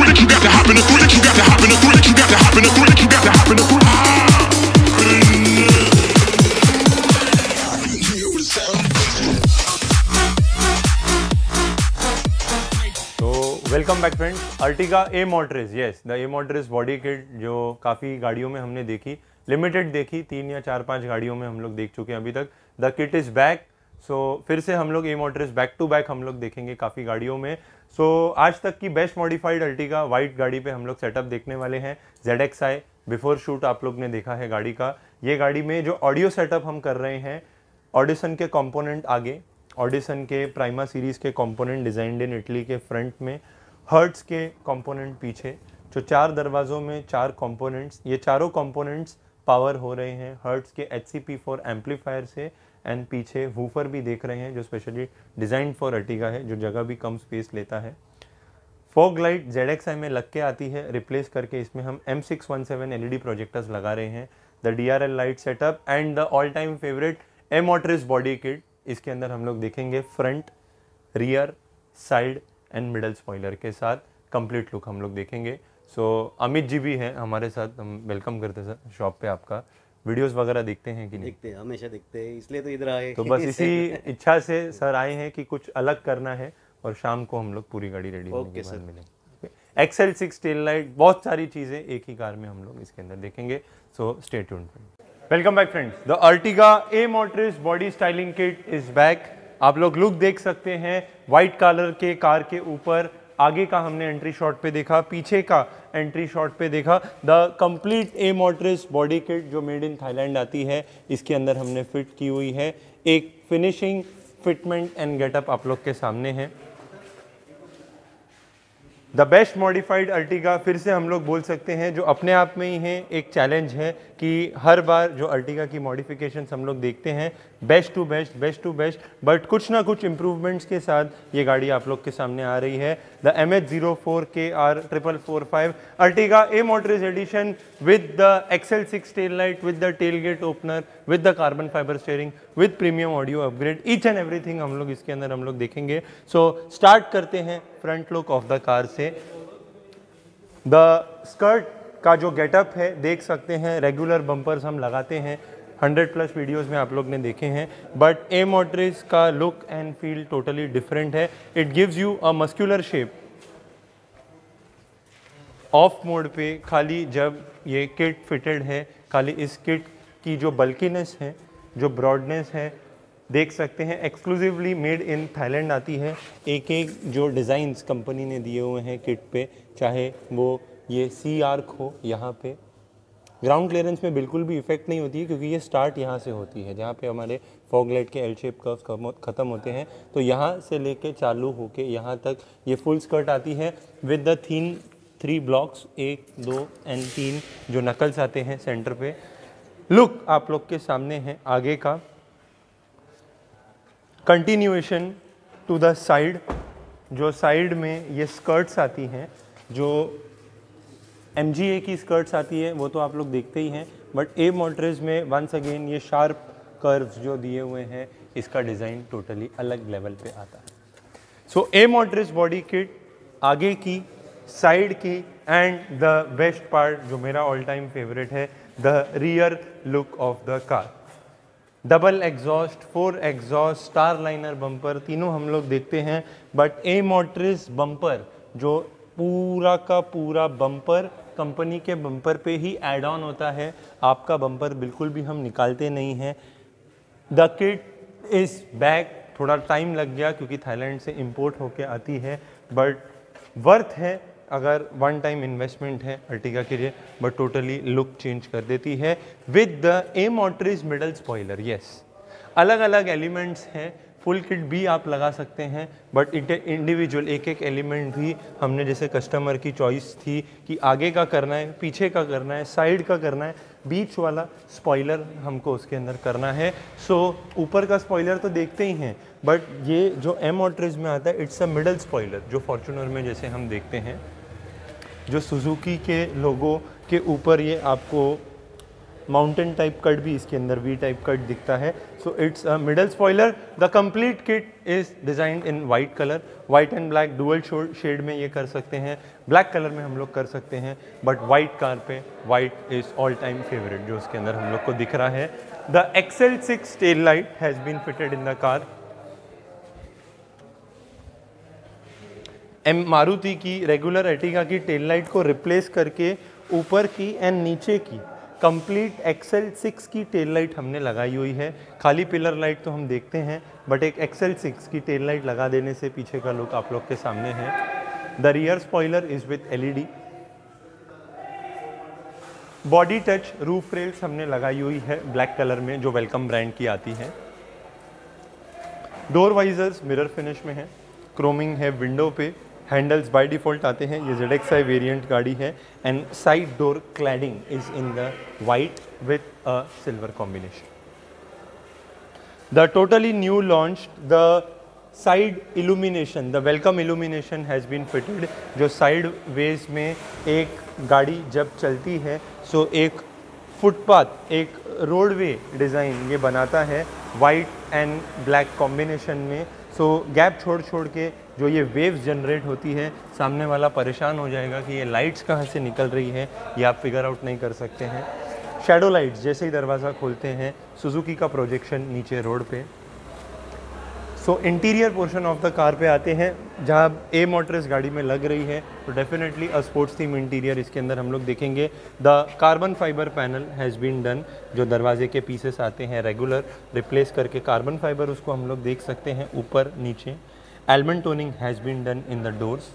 Welcome back friends, Ertiga A Motors, yes the A motors body kit जो काफ़ी गाड़ियों में हमने देखी, लिमिटेड देखी, 3 या 4-5 गाड़ियों में हम लोग देख चुके हैं अभी तक। द किट इज़ बैक, सो फिर से हम लोग ए मोटर्स बैक टू बैक हम लोग देखेंगे काफ़ी गाड़ियों में। सो आज तक की बेस्ट मॉडिफाइड अर्टिगा वाइट गाड़ी पे हम लोग सेटअप देखने वाले हैं। ZXi बिफोर शूट आप लोग ने देखा है गाड़ी का। ये गाड़ी में जो ऑडियो सेटअप हम कर रहे हैं, ऑडिसन के कंपोनेंट आगे, ऑडिसन के प्राइमा सीरीज़ के कंपोनेंट डिज़ाइंड इन इटली के फ्रंट में, हर्ट्स के कंपोनेंट पीछे, जो 4 दरवाज़ों में 4 कंपोनेंट्स, ये चारों कंपोनेंट्स पावर हो रहे हैं हर्ट्स के HCP4 एम्पलीफायर से। एंड पीछे वूफर भी देख रहे हैं जो स्पेशली डिज़ाइन फॉर अर्टिगा है, जो जगह भी कम स्पेस लेता है। फॉग लाइट ZXi में लग के आती है, रिप्लेस करके इसमें हम M617 LED प्रोजेक्टर्स लगा रहे हैं। The DRL light setup and the all time favourite A motors body kit. इसके अंदर हम लोग देखेंगे front, rear, side and middle spoiler के साथ कंप्लीट लुक हम लोग देखेंगे। सो अमित जी भी हैं हमारे साथ, हम वेलकम करते हैं सर शॉप पे आपका। वीडियोस वगैरह देखते हैं कि नहीं? देखते हैं, हमेशा देखते हैं, इसलिए तो इधर आए। तो बस इसी इच्छा से सर आए हैं कि कुछ अलग करना है और शाम को हम लोग पूरी गाड़ी रेडी होने के बाद मिलेंगे। XL6 टेल लाइट, बहुत सारी चीज़ें एक ही कार में हम लोग इसके अंदर देखेंगे। So stay tuned. Welcome back friends, the Ertiga A motors body styling kit is back. आप लोग लुक देख सकते हैं, वाइट कलर के कार के ऊपर आगे का हमने एंट्री शॉट पे देखा, पीछे का एंट्री शॉट पे देखा। The complete A motors body kit जो मेड इन थाईलैंड आती है, इसके अंदर हमने फिट की हुई है। एक फिनिशिंग, फिटमेंट एंड गेटअप आप लोग के सामने है। द बेस्ट मॉडिफाइड अर्टिगा फिर से हम लोग बोल सकते हैं, जो अपने आप में ही है एक चैलेंज है कि हर बार जो अर्टिगा की मॉडिफिकेशंस हम लोग देखते हैं, बेस्ट टू बेस्ट, बट कुछ ना कुछ इम्प्रूवमेंट्स के साथ ये गाड़ी आप लोग के सामने आ रही है। The MH04KR4445 Ertiga A motors edition with the XL6 tail light, with the tail gate opener, with the carbon fibre steering, with premium audio upgrade, each and everything हम लोग इसके अंदर हम लोग देखेंगे। सो स्टार्ट करते हैं front look of the car से। द स्कर्ट का जो गेटअप है देख सकते हैं, रेगुलर बम्पर्स हम लगाते हैं, 100+ वीडियोस में आप लोग ने देखे हैं, बट ए मोटर्स का look and feel totally different है। It gives you a muscular shape. Off mode पे खाली जब ये किट फिटेड है, खाली इस किट की जो बल्कीनेस है, जो ब्रॉडनेस है, देख सकते हैं एक्सक्लूसिवली मेड इन थाईलैंड आती है। एक एक जो डिज़ाइंस कंपनी ने दिए हुए हैं किट पे, चाहे वो ये C आर्क हो, यहाँ पे ग्राउंड क्लियरेंस में बिल्कुल भी इफेक्ट नहीं होती है, क्योंकि ये स्टार्ट यहाँ से होती है, जहाँ पे हमारे फॉग लाइट के L शेप कर्व्स ख़त्म होते हैं। तो यहाँ से लेके चालू होके यहाँ तक ये फुल स्कर्ट आती है with the thin 3 blocks, 1, 2 and 3 जो नकल्स आते हैं सेंटर पे। लुक आप लोग के सामने है आगे का। कंटिन्यूएशन टू द साइड, जो साइड में ये स्कर्ट्स आती हैं, जो MGA की स्कर्ट्स आती है वो तो आप लोग देखते ही हैं, बट ए मोटर्स में वंस अगेन ये शार्प कर्व्स जो दिए हुए हैं, इसका डिज़ाइन टोटली अलग लेवल पे आता है। सो ए मोटर्स बॉडी किट आगे की, साइड की एंड द बेस्ट पार्ट जो मेरा ऑल टाइम फेवरेट है, the rear look of the car. Double exhaust, 4 exhaust, star liner bumper, तीनों हम लोग देखते हैं, बट ए मोटर्स बम्पर जो पूरा का पूरा बम्पर कंपनी के बम्पर पे ही ऐड ऑन होता है। आपका बम्पर बिल्कुल भी हम निकालते नहीं हैं। The kit is back. थोड़ा टाइम लग गया क्योंकि थाईलैंड से इंपोर्ट होके आती है, बट वर्थ है अगर वन टाइम इन्वेस्टमेंट है अर्टिगा के लिए, बट टोटली लुक चेंज कर देती है with the A Motors middle spoiler. Yes, अलग अलग एलिमेंट्स हैं, फुल किट भी आप लगा सकते हैं, बट इंडिविजुअल एक एक एलिमेंट भी हमने, जैसे कस्टमर की चॉइस थी कि आगे का करना है, पीछे का करना है, साइड का करना है, बीच वाला स्पॉइलर हमको उसके अंदर करना है। सो ऊपर का स्पॉइलर तो देखते ही हैं, बट ये जो ए मोटर्स में आता है इट्स अ मिडल स्पॉइलर, जो फॉर्च्यूनर में जैसे हम देखते हैं, जो सुजुकी के लोगो के ऊपर ये आपको माउंटेन टाइप कट भी इसके अंदर वी टाइप कट दिखता है. So it's a middle spoiler. The complete kit is designed in white colour. White and black dual shade में ये कर सकते हैं, ब्लैक कलर में हम लोग कर सकते हैं, बट वाइट कार पे white is all time favourite जो उसके अंदर हम लोग को दिख रहा है. The XL6 tail light has been fitted in the car. Maruti की रेगुलर एर्टिगा की टेल लाइट को रिप्लेस करके ऊपर की एंड नीचे की कंप्लीट XL6 की टेल लाइट हमने लगाई हुई है. खाली पिलर लाइट तो हम देखते हैं, बट एक XL6 की टेल लाइट लगा देने से पीछे का लुक आप लोग के सामने है. The rear spoiler is with LED. Body touch roof rails हमने लगाई हुई है ब्लैक कलर में जो वेलकम ब्रांड की आती है. डोर वाइजर्स मिरर फिनिश में है. क्रोमिंग है विंडो पे. हैंडल्स बाय डिफ़ॉल्ट आते हैं. ये ZXi वेरिएंट गाड़ी है and side door cladding is in the white with a silver combination. The totally new launch the side illumination, the welcome illumination has been fitted. जो side वेज में एक गाड़ी जब चलती है सो एक फुटपाथ, एक रोडवे डिज़ाइन ये बनाता है वाइट एंड ब्लैक कॉम्बिनेशन में. सो गैप छोड़ छोड़ के जो ये वेव्स जनरेट होती है, सामने वाला परेशान हो जाएगा कि ये लाइट्स कहाँ से निकल रही है, ये आप फिगर आउट नहीं कर सकते हैं. शैडो लाइट्स जैसे ही दरवाज़ा खोलते हैं, सुजुकी का प्रोजेक्शन नीचे रोड पे. So interior portion of the car पे आते हैं. जहाँ ए मोटर्स गाड़ी में लग रही है तो definitely a sports theme interior इसके अंदर हम लोग देखेंगे. The carbon fibre panel has been done. जो दरवाजे के पीसेस आते हैं रेगुलर, रिप्लेस करके कार्बन फाइबर उसको हम लोग देख सकते हैं ऊपर नीचे. Almond toning has been done in the doors.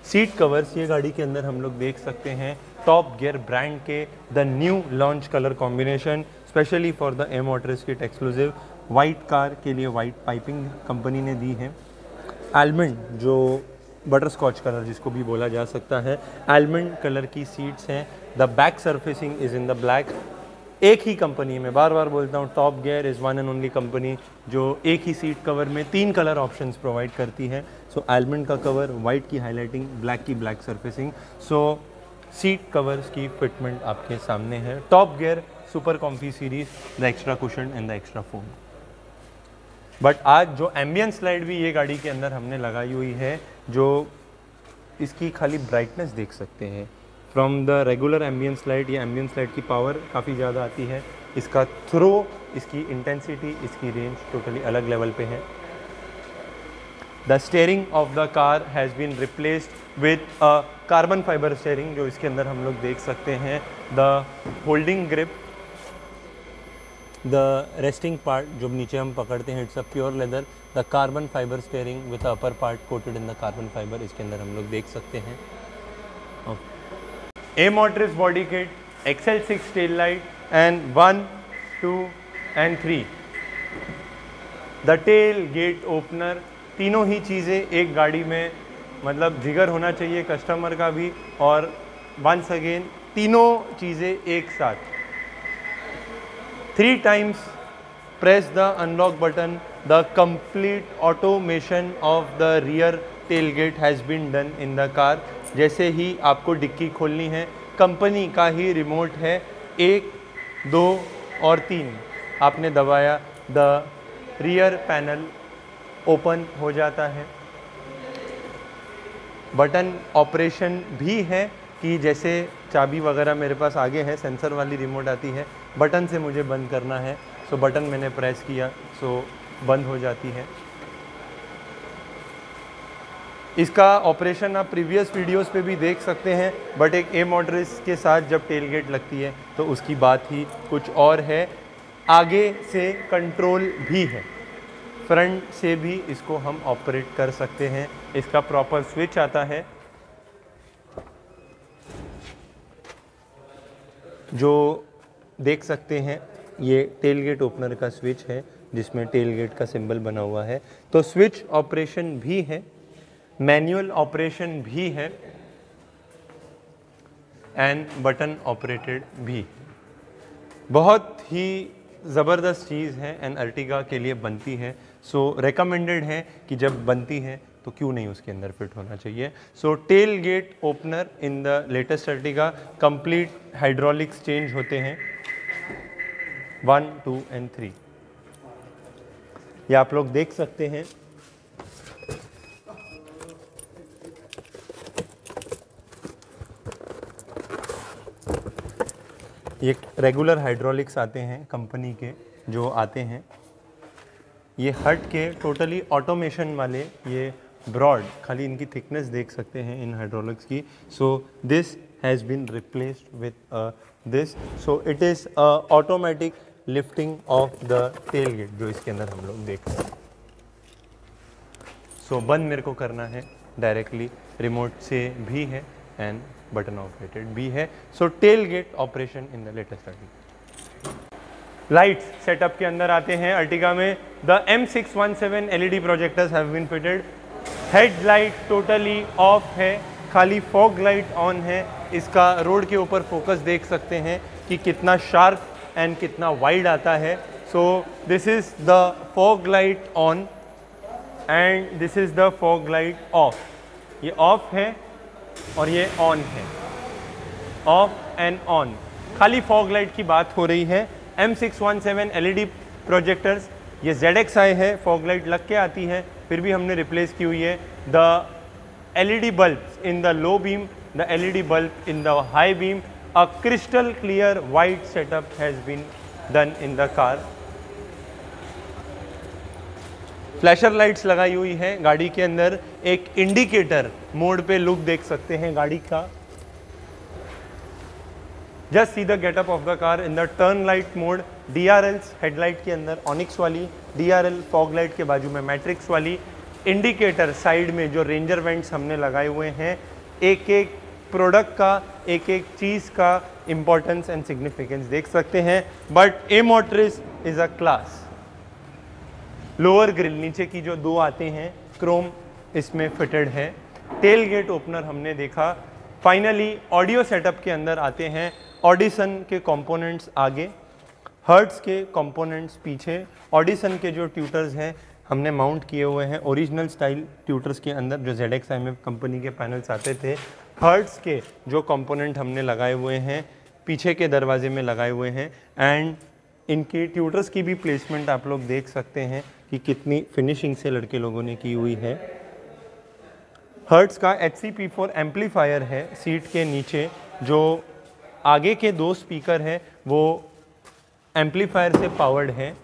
Seat covers ये गाड़ी के अंदर हम लोग देख सकते हैं टॉप गियर ब्रांड के. The new launch colour combination specially for the A Motors kit exclusive. White car के लिए वाइट पाइपिंग कंपनी ने दी है. आलमंड जो बटर स्कॉच कलर जिसको भी बोला जा सकता है, आलमंड कलर की सीट्स हैं. The back surfacing is in the black. एक ही कंपनी में, बार बार बोलता हूँ, top gear is one and only company जो एक ही सीट कवर में 3 कलर ऑप्शंस प्रोवाइड करती है. सो आलमंड का कवर, वाइट की हाईलाइटिंग, ब्लैक की ब्लैक सरफेसिंग. सो सीट कवर्स की फिटमेंट आपके सामने है. Top gear super comfy series, the extra cushion and the extra foam. But आज जो एम्बियंस लाइट भी ये गाड़ी के अंदर हमने लगाई हुई है, जो इसकी खाली ब्राइटनेस देख सकते हैं from the regular ambience light. ये एम्बियंस लाइट की पावर काफ़ी ज़्यादा आती है. इसका थ्रो, इसकी इंटेंसिटी, इसकी रेंज टोटली अलग लेवल पे है. The steering of the car has been replaced with a carbon fibre steering जो इसके अंदर हम लोग देख सकते हैं. The holding grip, the resting part जो नीचे हम पकड़ते हैं, it's a pure leather. The carbon fibre steering with upper part coated in the carbon fibre इसके अंदर हम लोग देख सकते हैं. A motors body kit, XL6 tail light and 1, 2 and 3. The tail gate opener. तीनों ही चीज़ें एक गाड़ी में, मतलब जिगर होना चाहिए कस्टमर का भी, और वंस अगेन तीनों चीज़ें एक साथ. 3 times press the unlock button. The complete automation of the rear tailgate has been done in the car. जैसे ही आपको डिक्की खोलनी है, कंपनी का ही रिमोट है. 1, 2 और 3 आपने दबाया, द रियर पैनल ओपन हो जाता है. बटन ऑपरेशन भी है कि जैसे चाबी वगैरह मेरे पास आगे है, सेंसर वाली रिमोट आती है, बटन से मुझे बंद करना है. सो बटन मैंने प्रेस किया, सो बंद हो जाती है. इसका ऑपरेशन आप प्रीवियस वीडियोस पे भी देख सकते हैं, बट एक ए मोटर्स के साथ जब टेल गेट लगती है तो उसकी बात ही कुछ और है. आगे से कंट्रोल भी है, फ्रंट से भी इसको हम ऑपरेट कर सकते हैं. इसका प्रॉपर स्विच आता है जो देख सकते हैं. ये टेल गेट ओपनर का स्विच है जिसमें टेल गेट का सिंबल बना हुआ है. तो स्विच ऑपरेशन भी है, मैनुअल ऑपरेशन भी है एंड बटन ऑपरेटेड भी. बहुत ही ज़बरदस्त चीज़ है एंड अर्टिगा के लिए बनती है. सो रेकमेंडेड है कि जब बनती है तो क्यों नहीं उसके अंदर फिट होना चाहिए. So tail gate opener in the latest Ertiga, complete hydraulics change होते हैं. 1, 2 and 3। ये आप लोग देख सकते हैं। ये रेगुलर हाइड्रोलिक्स आते हैं कंपनी के जो आते हैं। ये हट के टोटली ऑटोमेशन वाले, ये ब्रॉड, खाली इनकी थिकनेस देख सकते हैं इन हाइड्रोलिक्स की। So this has been replaced with this, so it is automatic lifting of the tail gate जो इसके अंदर हम लोग देख रहे हैं। सो बंद मेरे को करना है डायरेक्टली रिमोट से भी है एंड बटन ऑपरेटेड भी है। So tail gate operation in the latest Ertiga. Lights setup के अंदर आते हैं अर्टिगा में। The M617 LED projectors have been fitted. Headlight totally off है, खाली फॉग लाइट ऑन है। इसका रोड के ऊपर फोकस देख सकते हैं कि कितना शार्प एंड कितना वाइड आता है। So this is the fog light on and this is the fog light of. ये ऑफ है और ये ऑन है, ऑफ एंड ऑन। खाली फॉग लाइट की बात हो रही है। M617 LED प्रोजेक्टर्स, ये ZXi है, फॉग लाइट लग के आती है, फिर भी हमने रिप्लेस की हुई है। The LED bulbs in the low beam, the LED bulb in the high beam, a crystal clear white setup has been done in the car. Flasher lights लगाई हुई है गाड़ी के अंदर। एक इंडिकेटर मोड पे लुक देख सकते हैं गाड़ी का। Just see the getup of the car in the turn light mode. DRLs headlight के अंदर ऑनिक्स वाली, DRL फॉग लाइट के बाजू में मैट्रिक्स वाली। इंडिकेटर साइड में जो रेंजर वेंट्स हमने लगाए हुए हैं, एक एक प्रोडक्ट का, एक एक चीज़ का इम्पोर्टेंस एंड सिग्निफिकेंस देख सकते हैं। But A motors is a class. Lower grille नीचे की जो दो आते हैं क्रोम इसमें फिटेड है। टेल गेट ओपनर हमने देखा। फाइनली ऑडियो सेटअप के अंदर आते हैं। ऑडिसन के कंपोनेंट्स आगे, हर्ट्स के कंपोनेंट्स पीछे। ऑडिसन के जो ट्यूटर्स हैं हमने माउंट किए हुए हैं ओरिजिनल स्टाइल ट्यूटर्स के अंदर जो ZXi में कंपनी के पैनल्स आते थे। हर्ट्स के जो कंपोनेंट हमने लगाए हुए हैं पीछे के दरवाजे में लगाए हुए हैं एंड इनके ट्यूटर्स की भी प्लेसमेंट आप लोग देख सकते हैं कि कितनी फिनिशिंग से लड़के लोगों ने की हुई है। हर्ट्स का HC-P4 एम्पलीफायर है सीट के नीचे। जो आगे के दो स्पीकर हैं वो एम्पलीफायर से पावर्ड है।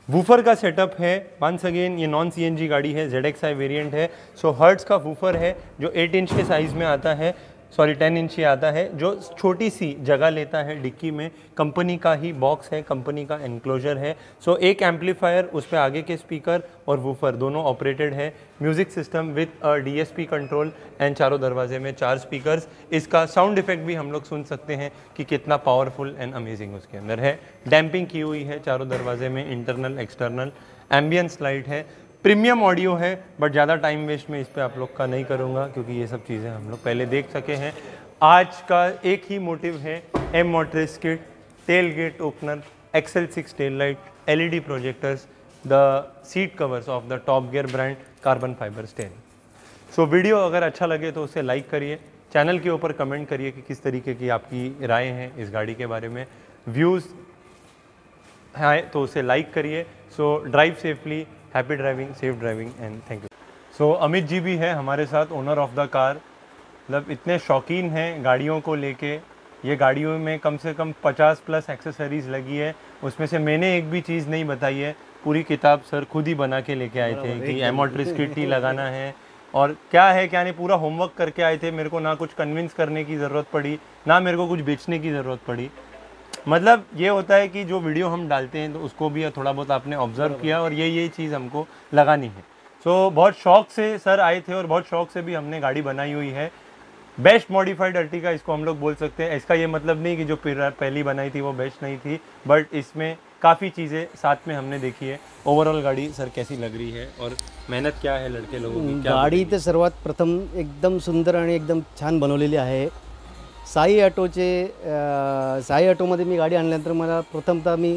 वूफर का सेटअप है। वंस अगेन ये नॉन CNG गाड़ी है, ZXi वेरिएंट है। सो हर्ट्स का वूफर है जो 8 इंच के साइज़ में आता है, सॉरी 10 इंच ही आता है, जो छोटी सी जगह लेता है डिक्की में। कंपनी का ही बॉक्स है, कंपनी का एनक्लोजर है। सो एक एम्पलीफायर, उस पर आगे के स्पीकर और वूफर दोनों ऑपरेटेड है। Music system with DSP control and चारों दरवाजे में 4 स्पीकर्स। इसका साउंड इफेक्ट भी हम लोग सुन सकते हैं कि कितना पावरफुल एंड अमेजिंग उसके अंदर है। डैम्पिंग की हुई है चारों दरवाजे में, इंटरनल एक्सटर्नल। एम्बियंस लाइट है। प्रीमियम ऑडियो है, बट ज़्यादा टाइम वेस्ट में इस पे आप लोग का नहीं करूँगा क्योंकि ये सब चीज़ें हम लोग पहले देख सके हैं। आज का एक ही मोटिव है M motors kit, tell gate opener, XL6 tail light, LED projectors, the seat covers of the top gear brand, carbon fibre steering. So video अगर अच्छा लगे तो उसे लाइक करिए, चैनल के ऊपर कमेंट करिए कि किस तरीके की आपकी राय हैं इस गाड़ी के बारे में। व्यूज़ है तो उसे लाइक करिए। So drive safely, happy driving, safe driving and thank you. So Amit ji भी है हमारे साथ, ओनर ऑफ द कार। मतलब इतने शौकीन हैं गाड़ियों को लेके। ये गाड़ियों में कम से कम 50+ एक्सेसरीज़ लगी है, उसमें से मैंने एक भी चीज़ नहीं बताई है। पूरी किताब सर खुद ही बना के लेके आए थे कि M मोटरिस किट ही लगाना है और क्या है क्या नहीं, पूरा होमवर्क करके आए थे। मेरे को ना कुछ कन्विंस करने की ज़रूरत पड़ी, ना मेरे को कुछ बेचने की ज़रूरत पड़ी। मतलब ये होता है कि जो वीडियो हम डालते हैं तो उसको भी थोड़ा बहुत आपने ऑब्जर्व किया और ये चीज़ हमको लगानी है। सो बहुत शौक से सर आए थे और बहुत शौक से भी हमने गाड़ी बनाई हुई है। बेस्ट मॉडिफाइड अर्टिगा इसको हम लोग बोल सकते हैं। इसका ये मतलब नहीं कि जो पहली बनाई थी वो बेस्ट नहीं थी, बट इसमें काफ़ी चीज़ें साथ में हमने देखी है। ओवरऑल गाड़ी सर कैसी लग रही है और मेहनत क्या है लड़के लोगों की? गाडी तर सर्वात प्रथम एकदम सुंदर आणि एकदम छान बनवलेली आहे। साई ऑटोमध्ये मी गाडी आणल्यानंतर मला प्रथमतः मी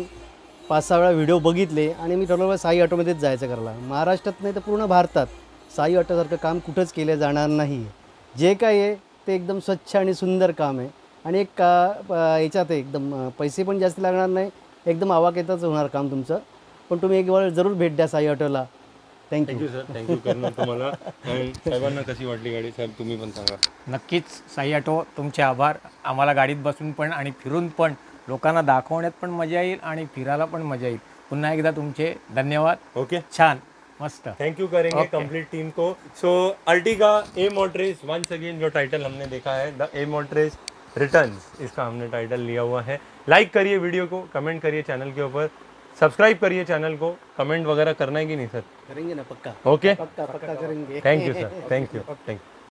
5-6 वेळा व्हिडिओ बघितले आणि मी ठरवलं साई ऑटोमध्येच जायचं करायला। महाराष्ट्रात नाही तर पूर्ण भारतात साई ऑटोसारखं काम कुठंच केलं जाणार नाही। जे काय आहे ते एकदम स्वच्छ आणि सुंदर काम आहे आणि एक याच्यात आहे एकदम पैसे पण जास्त लागणार नाही, एकदम आवाक्यातच होणार काम तुमचं. पण तुम्ही एक वेळ जरूर भेट द्या साई ऑटोला. थँक्यू. थँक्यू सर, थँक्यू करणार तुम्हाला. आणि साहेबांना कशी वाटली गाडी साहेब तुम्ही पण सांगा. नक्कीच साई ऑटो, तुमचे आभार. आम्हाला गाडीत बसून पण आणि फिरून पण लोकांना दाखवण्यात पण मजा येईल आणि फिरायला पण मजा येईल. पुन्हा एकदा तुमचे धन्यवाद. ओके, छान, मस्त. थैंक यू करेंगे Okay. कंप्लीट टीम को. सो अर्टिगा ए मोटरेज, वंस अगेन जो टाइटल हमने देखा है द ए मोटरेज रिटर्न्स, इसका हमने टाइटल लिया हुआ है. लाइक करिए वीडियो को, कमेंट करिए चैनल के ऊपर, सब्सक्राइब करिए चैनल को. कमेंट वगैरह करना है कि नहीं सर? करेंगे ना पक्का. ओके, पक्का करेंगे. Thank you sir, thank you.